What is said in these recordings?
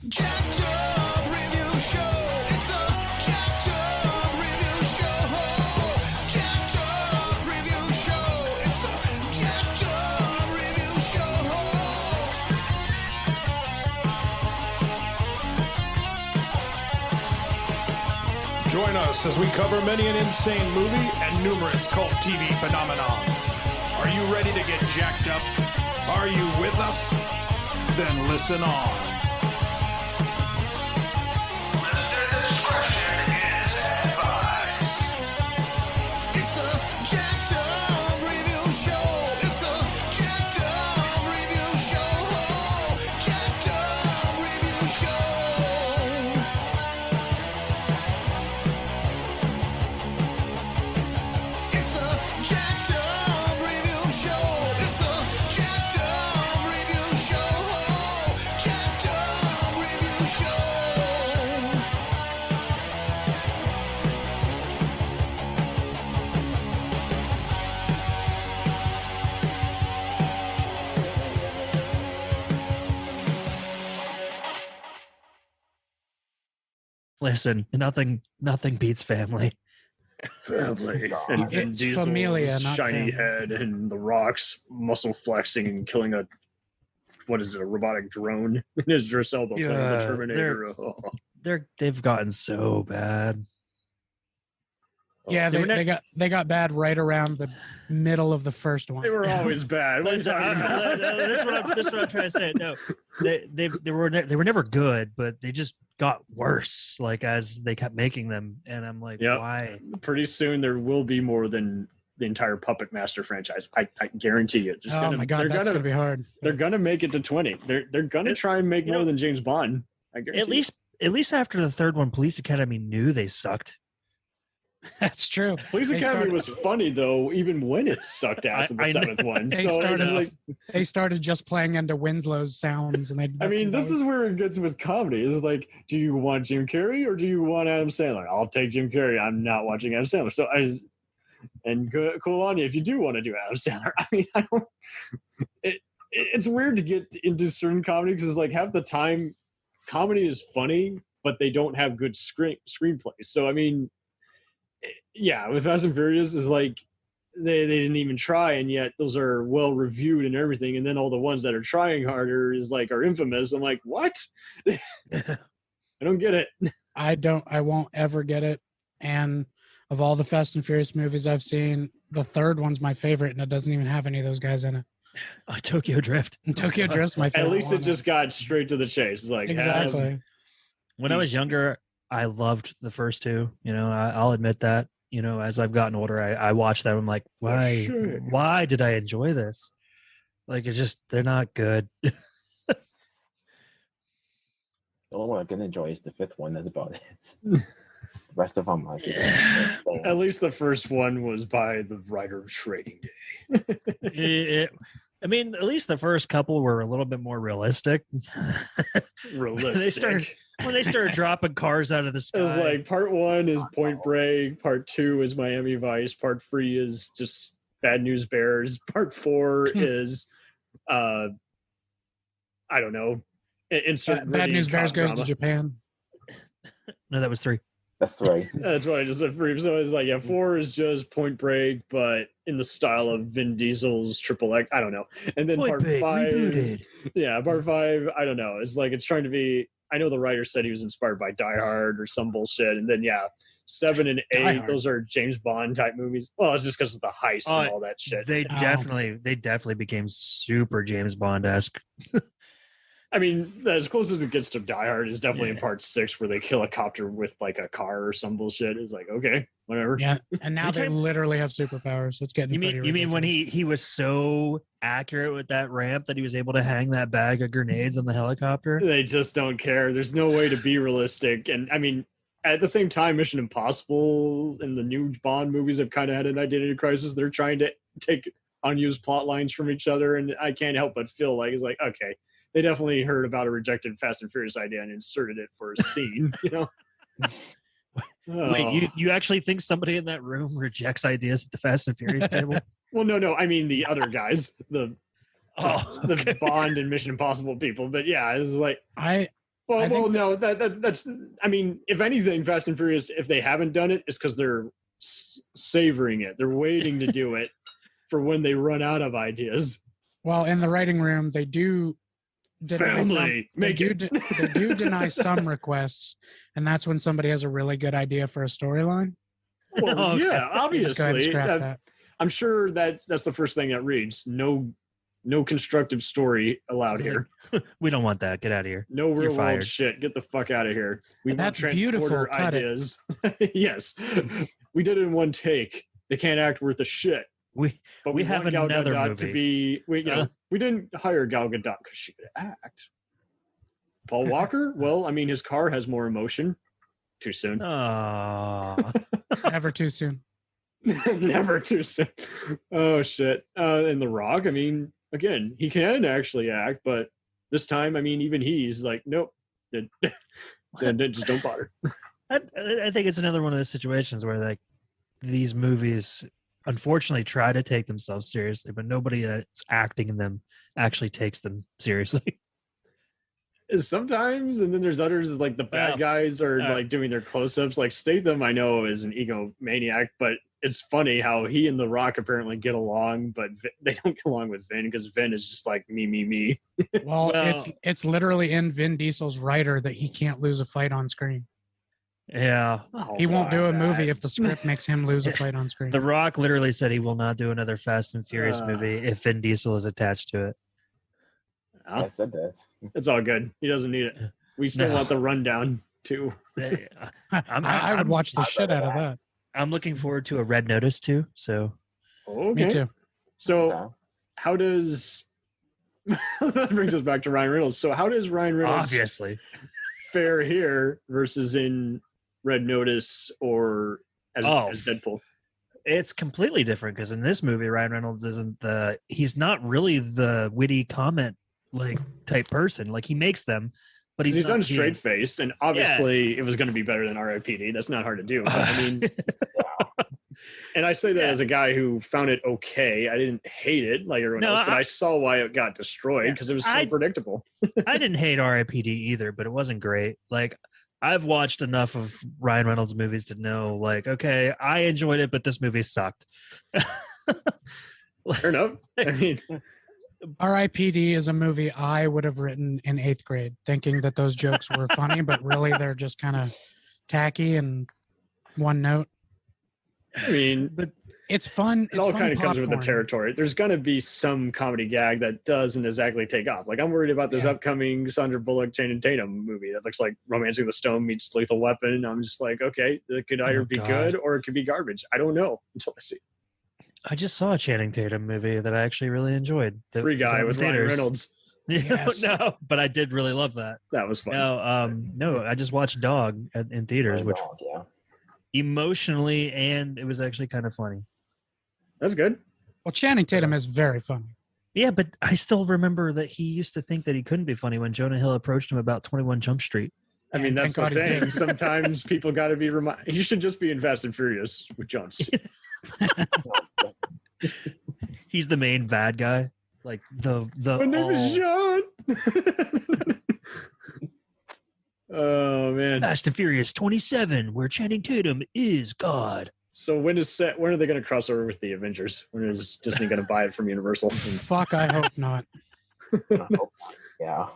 jacked up review show. It's a jacked up review show. Jacked up review show. It's a jacked up review show. Join us as we cover many an insane movie and numerous cult TV phenomenons. Are you ready to get jacked up? Are you with us? Then listen on. Listener discretion is advised. It's a jacked up review show. It's a jacked up review show. Jacked up review show. It's a jacked up review show. It's a jacked up review show. Jacked up review show. Listen, nothing beats family. Family. And Vin It's Diesel's familia, not shiny family. head and The Rock's muscle flexing and killing a robotic drone in his Idris Elba playing Yeah, the Terminator. Oh. They've gotten so bad. Yeah, They were they got bad right around the middle of the first one. They were always bad. What are you talking about? This is what I'm trying to say. No, they were never good, but they just got worse. Like as they kept making them, and I'm like, Yep. why? Pretty soon there will be more than the entire Puppet Master franchise. I guarantee you. There's Oh my god, that's gonna be hard. They're gonna make it to 20. They're gonna try and make more than James Bond. I guarantee At least after the third one, Police Academy knew they sucked. That's true. Police They Academy started- was funny though, even when it sucked ass in the I know. seventh one. They So it's started- like, They started just playing into Winslow's sounds, and I mean, this is where it gets with comedy. It's like, do you want Jim Carrey or do you want Adam Sandler? I'll take Jim Carrey. I'm not watching Adam Sandler. So cool on you if you do want to do Adam Sandler. I mean, I don't. It's weird to get into certain comedy because like half the time, comedy is funny, but they don't have good screenplays. So I mean, yeah, with Fast and Furious is like they didn't even try, and yet those are well reviewed and everything. And then all the ones that are trying harder are infamous. I'm like, what? I don't get it. I won't ever get it. And of all the Fast and Furious movies I've seen, the third one's my favorite, and it doesn't even have any of those guys in it. Tokyo Drift. And Tokyo Drift's my favorite. At least one. it just got straight to the chase. It's like exactly. When I was younger, I loved the first two. You know, I'll admit that. You know, as I've gotten older, I watch them. I'm like, why? sure. Why did I enjoy this? Like, it's just they're not good. The only one I can enjoy is the fifth one. That's about it. The rest of them, like, At least the first one was by the writer of Trading Day. I mean, at least the first couple were a little bit more realistic. Realistic. When they started dropping cars out of the sky. It was like part one is Point Break, part two is Miami Vice, part three is just Bad News Bears, part four is I don't know. Insert Bad gritty News Bears cop goes drama. to Japan. No, that was three. That's three. That's what I just said. So it's like, yeah, four is just Point Break, but in the style of Vin Diesel's Triple X. I don't know. And then Point part Break, five, rebooted. yeah, part five. I don't know. It's like it's trying to be. I know the writer said he was inspired by Die Hard or some bullshit, and then yeah, 7 and 8. Those are James Bond type movies. Well, it's just because of the heist and all that shit. They definitely became super James Bond-esque. I mean, as close as it gets to Die Hard is definitely in part 6 where they kill a copter with like a car or some bullshit. It's like, okay, whatever. Yeah, and now they literally have superpowers. So it's getting. You mean when he was so accurate with that ramp that he was able to hang that bag of grenades on the helicopter? They just don't care. There's no way to be realistic. And I mean, at the same time, Mission Impossible and the new Bond movies have kind of had an identity crisis. They're trying to take unused plot lines from each other, and I can't help but feel like it's like, okay, they definitely heard about a rejected Fast and Furious idea and inserted it for a scene, you know? Wait, you actually think somebody in that room rejects ideas at the Fast and Furious table? Well, no. I mean, the other guys, the Bond and Mission Impossible people. But yeah, it's like I Well, no, that's. I mean, if anything, Fast and Furious, if they haven't done it, it's because they're savoring it. They're waiting to do it for when they run out of ideas. Well, in the writing room, they do deny Family, they do deny some requests, and that's when somebody has a really good idea for a storyline. Well, Okay. yeah, They just go ahead and obviously. scrap that. I'm sure that's the first thing that reads. No constructive story allowed here. We don't want that. Get out of here. No real world fired. shit. Get the fuck out of here. We want That's beautiful. transporter Cut it. ideas. Yes, we did it in one take. They can't act worth a shit. We But We we have want Gal another Gadot movie. to be. Uh. We didn't hire Gal Gadot because she could act. Paul Walker. Well, I mean, his car has more emotion. Too soon. Oh, Never too soon. Never too soon. Oh shit. And The Rock. I mean, again, he can actually act, but this time, I mean, even he's like, nope. Then just don't bother. I think it's another one of those situations where like these movies unfortunately try to take themselves seriously, but nobody that's acting in them actually takes them seriously. Sometimes, and then there's others like the bad Well, guys are like doing their close-ups. Like Statham, I know is an egomaniac, but it's funny how he and The Rock apparently get along, but they don't get along with Vin because Vin is just like me. Well, Well- it's literally in Vin Diesel's writer that he can't lose a fight on screen. Yeah. He won't do a fuck movie that. if the script makes him lose a fight on screen. The Rock literally said he will not do another Fast and Furious Uh. movie if Vin Diesel is attached to it. Oh, I said that. it's all good. He doesn't need it. We still No. want the rundown too. I would watch the shit out of that. I'm looking forward to a Red Notice too. So Okay. Me too. So Okay. how does that brings us back to Ryan Reynolds? So how does Ryan Reynolds obviously, fare here versus in Red Notice or as Deadpool? it's completely different because in this movie, Ryan Reynolds he's not really the witty comment like type person. Like he makes them, but he's done not straight face, and obviously it was going to be better than R.I.P.D. That's not hard to do. But, I mean, and I say that Yeah. as a guy who found it okay. I didn't hate it like everyone No, else, but I saw why it got destroyed because it was so I- predictable. I didn't hate R.I.P.D. either, but it wasn't great. Like I've watched enough of Ryan Reynolds movies to know, like, okay, I enjoyed it, but this movie sucked. Fair enough. I mean, R.I.P.D. is a movie I would have written in 8th grade, thinking that those jokes were funny, but really they're just kind of tacky and one note. but It's fun. it all kind of comes with the territory. There's going to be some comedy gag that doesn't exactly take off. Like I'm worried about this upcoming Sandra Bullock, Channing Tatum movie that looks like Romancing the Stone meets Lethal Weapon. I'm just like, okay, it could either be God. good or it could be garbage. I don't know until I see. I just saw a Channing Tatum movie that I actually really enjoyed. that Free was out Guy in with Ryan theaters. Reynolds. Yes. No, but I did really love that. That was fun. No, I just watched Dog in theaters, which Yeah. emotionally and it was actually kind of funny. That's good. Well, Channing Tatum is very funny. Yeah, but I still remember that he used to think that he couldn't be funny when Jonah Hill approached him about 21 Jump Street. I mean, And that's the thank God he thing. did. Sometimes people got to be reminded. You should just be in Fast and Furious with John Cena. He's the main bad guy. Like the My name is John. Oh man. Fast and Furious 27, where Channing Tatum is God. So when are they going to cross over with the Avengers? When is Disney going to buy it from Universal? Fuck, I hope not. Yeah.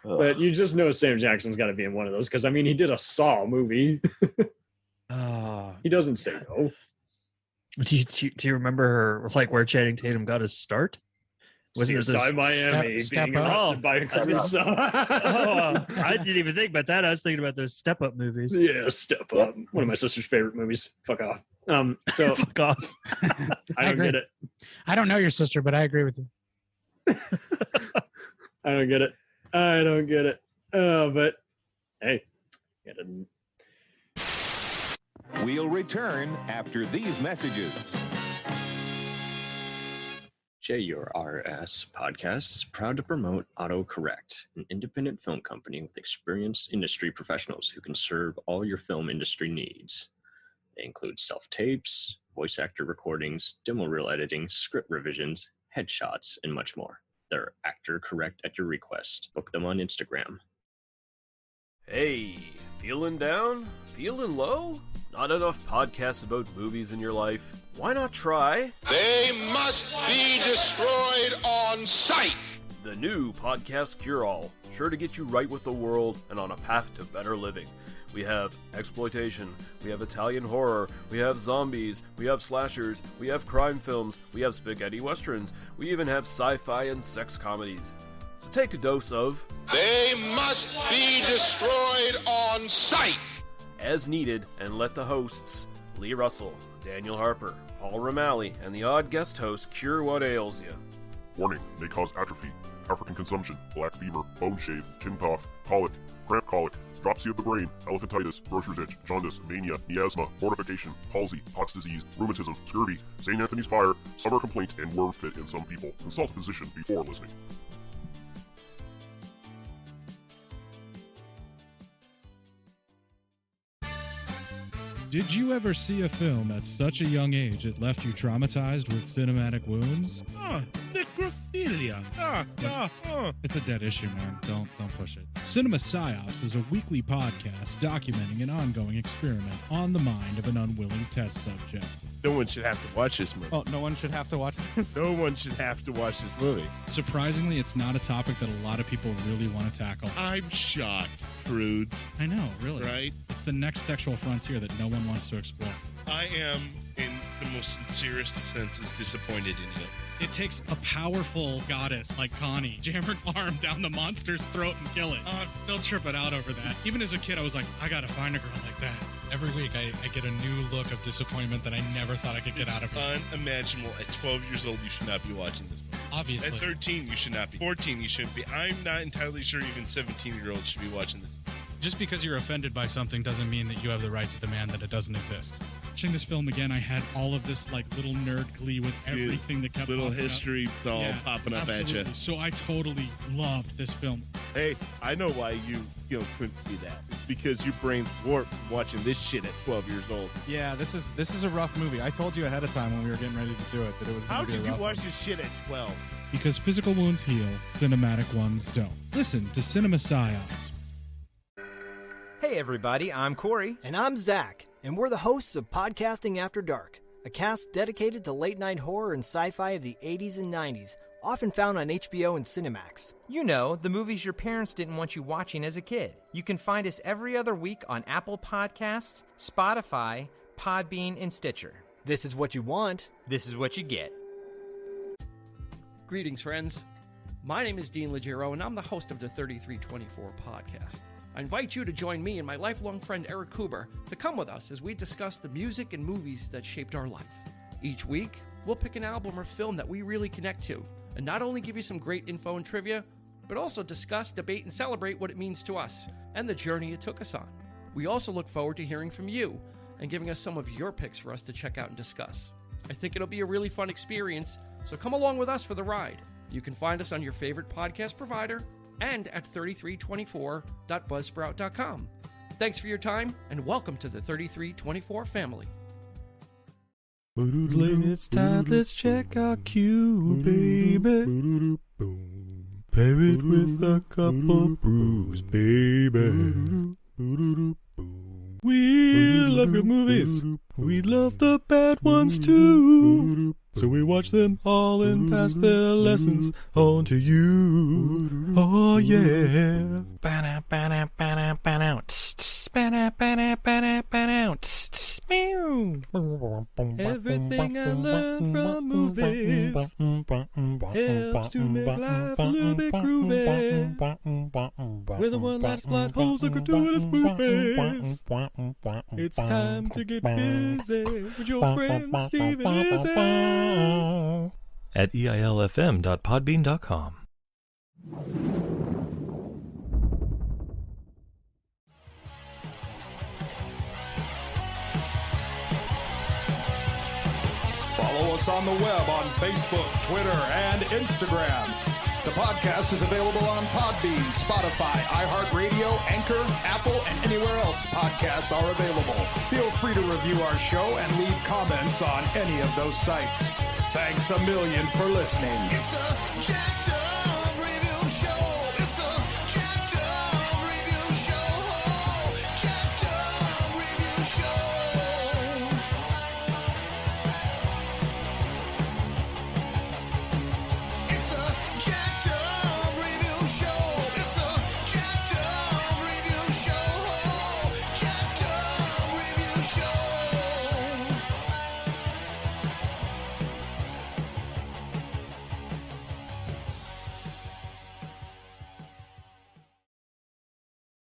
Ugh. But you just know Sam Jackson's got to be in one of those because I mean he did a Saw movie. He doesn't say no. Do you remember like where Channing Tatum got his start? Wasn't it CSI Miami Step being Up? arrested by a criminal. I didn't even think about that. I was thinking about those Step Up movies. Yeah, Step Up. One of my sister's favorite movies. Fuck off. So Fuck off. I don't agree. get it. I don't know your sister, but I agree with you. I don't get it. I don't get it. But hey, get it. We'll return after these messages. JURS Podcast is proud to promote AutoCorrect, an independent film company with experienced industry professionals who can serve all your film industry needs. They include self-tapes, voice actor recordings, demo reel editing, script revisions, headshots, and much more. They're Actor Correct at your request. Book them on Instagram. Hey, feeling down? Feeling low? Not enough podcasts about movies in your life? Why not try They must be destroyed on sight. the new Podcast Cure-All? Sure to get you right with the world and on a path to better living. We have exploitation, we have Italian horror, we have zombies, we have slashers, we have crime films, we have spaghetti westerns, we even have sci-fi and sex comedies. So take a dose of They must be destroyed on sight. as needed, and let the hosts, Lee Russell, Daniel Harper, Paul Romali, and the odd guest host cure what ails you. Warning, may cause atrophy, African consumption, black fever, bone shave, chin cough, colic, cramp colic, dropsy of the brain, elephantitis, grocer's itch, jaundice, mania, miasma, mortification, palsy, Pott's disease, rheumatism, scurvy, St. Anthony's fire, summer complaint, and worm fit in some people. Consult a physician before listening. Did you ever see a film at such a young age it left you traumatized with cinematic wounds? Necrophilia. It's a dead issue, man. Don't push it. Cinema Psyops is a weekly podcast documenting an ongoing experiment on the mind of an unwilling test subject. No one should have to watch this movie. Oh, no one should have to watch this. No one should have to watch this movie. Surprisingly, it's not a topic that a lot of people really want to tackle. I'm shocked, prudes. I know, really. Right? It's the next sexual frontier that no one wants to explore. I am, in the most sincerest of senses, disappointed in you. It takes a powerful goddess like Connie, jam her arm down the monster's throat and kill it. Oh, I'm still tripping out over that. Even as a kid, I was like, I gotta find a girl like that. Every week, I get a new look of disappointment that I never thought I could get out of her. Unimaginable. At 12 years old, you should not be watching this movie. Obviously. At 13, you should not be. 14, you shouldn't be. I'm not entirely sure even 17-year-olds should be watching this. Just because you're offended by something doesn't mean that you have the right to demand that it doesn't exist. Watching this film again, I had all of this like little nerd glee with everything that kept little popping history all popping up absolutely. at you. So I totally loved this film. Hey, I know why you couldn't see that. It's because your brain's warped from watching this shit at 12 years old. Yeah, this is a rough movie. I told you ahead of time when we were getting ready to do it that it was How going to be a did you rough watch one. this shit at 12? Because physical wounds heal, cinematic ones don't. Listen to Cinema Psyops. Hey everybody, I'm Corey. And I'm Zach, and we're the hosts of Podcasting After Dark, a cast dedicated to late-night horror and sci-fi of the 80s and 90s, often found on HBO and Cinemax. You know, the movies your parents didn't want you watching as a kid. You can find us every other week on Apple Podcasts, Spotify, Podbean, and Stitcher. This is what you want. This is what you get. Greetings, friends. My name is Dean Legero, and I'm the host of the 3324 podcast. I invite you to join me and my lifelong friend Eric Kuber to come with us as we discuss the music and movies that shaped our life. Each week, we'll pick an album or film that we really connect to, and not only give you some great info and trivia, but also discuss, debate, and celebrate what it means to us and the journey it took us on. We also look forward to hearing from you and giving us some of your picks for us to check out and discuss. I think it'll be a really fun experience, so come along with us for the ride. You can find us on your favorite podcast provider and at 3324.buzzsprout.com. Thanks for your time, and welcome to the 3324 family. It's time, let's check our cue, baby. Pair it with a couple brews, baby. We love good movies. We love the bad ones too. So we watch them all and pass their lessons on to you. Oh yeah. Everything I learned from movies helps to make life a little bit groovy. With a one-last plot holes and gratuitous movies. It's time to get busy with your friend Steve and Izzy at eilfm.podbean.com. Follow us on the web on Facebook, Twitter, and Instagram. The podcast is available on Podbean, Spotify, iHeartRadio, Anchor, Apple, and anywhere else podcasts are available. Feel free to review our show and leave comments on any of those sites. Thanks a million for listening. It's a jacked up review show.